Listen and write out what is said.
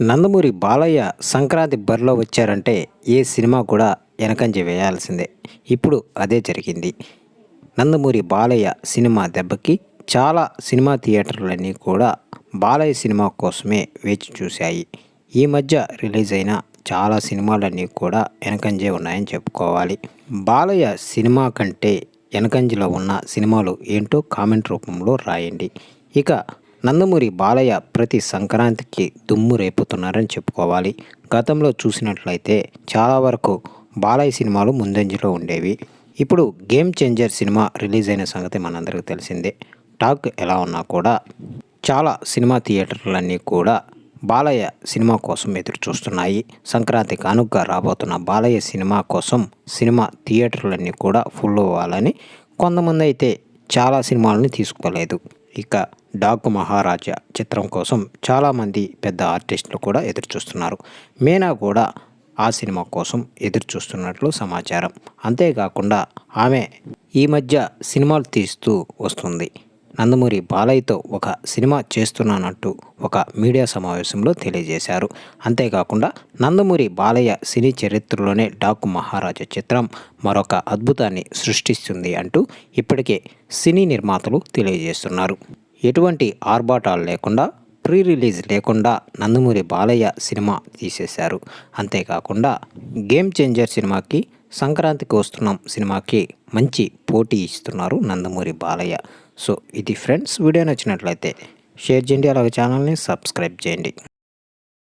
నందమూరి బాలయ్య సంక్రాంతి బరిలో వచ్చారంటే ఏ సినిమా కూడా వెనకంజ వేయాల్సిందే. ఇప్పుడు అదే జరిగింది. నందమూరి బాలయ్య సినిమా దెబ్బకి చాలా సినిమా థియేటర్లన్నీ కూడా బాలయ్య సినిమా కోసమే వేచి చూశాయి. ఈ మధ్య రిలీజ్ అయిన చాలా సినిమాలన్నీ కూడా వెనకంజే ఉన్నాయని చెప్పుకోవాలి. బాలయ్య సినిమా కంటే వెనకంజలో ఉన్న సినిమాలు ఏంటో కామెంట్ రూపంలో రాయండి. ఇక నందమూరి బాలయ్య ప్రతి సంక్రాంతికి దుమ్ము రేపుతున్నారని చెప్పుకోవాలి. గతంలో చూసినట్లయితే చాలా వరకు బాలయ్య సినిమాలు ముందంజలో ఉండేవి. ఇప్పుడు గేమ్ చేంజర్ సినిమా రిలీజ్ అయిన సంగతి మనందరికీ తెలిసిందే. టాక్ ఎలా ఉన్నా కూడా చాలా సినిమా థియేటర్లన్నీ కూడా బాలయ్య సినిమా కోసం ఎదురు చూస్తున్నాయి. సంక్రాంతి కానుకగా రాబోతున్న బాలయ్య సినిమా కోసం సినిమా థియేటర్లన్నీ కూడా ఫుల్ అవ్వాలని కొంతమంది అయితే చాలా సినిమాలని తీసుకోలేదు. ఇక డాకు మహారాజా చిత్రం కోసం చాలామంది పెద్ద ఆర్టిస్టులు కూడా ఎదురు చూస్తున్నారు. మీనా కూడా ఆ సినిమా కోసం ఎదురు చూస్తున్నట్లు సమాచారం. అంతేకాకుండా ఆమె ఈ మధ్య సినిమాలు తీస్తూ వస్తుంది. నందమూరి బాలయ్యతో ఒక సినిమా చేస్తున్నానంటూ ఒక మీడియా సమావేశంలో తెలియజేశారు. అంతేకాకుండా నందమూరి బాలయ్య సినీ చరిత్రలోనే డాకు మహారాజా చిత్రం మరొక అద్భుతాన్ని సృష్టిస్తుంది అంటూ ఇప్పటికే సినీ నిర్మాతలు తెలియజేస్తున్నారు. ఎటువంటి ఆర్భాటాలు లేకుండా, ప్రీ రిలీజ్ లేకుండా నందమూరి బాలయ్య సినిమా తీసేశారు. అంతేకాకుండా గేమ్ చేంజర్ సినిమాకి, సంక్రాంతికి వస్తున్నాం సినిమాకి మంచి పోటీ ఇస్తున్నారు నందమూరి బాలయ్య. సో ఇది ఫ్రెండ్స్, వీడియో నచ్చినట్లయితే షేర్ చేయండి, అలాగే ఛానల్ని సబ్స్క్రైబ్ చేయండి.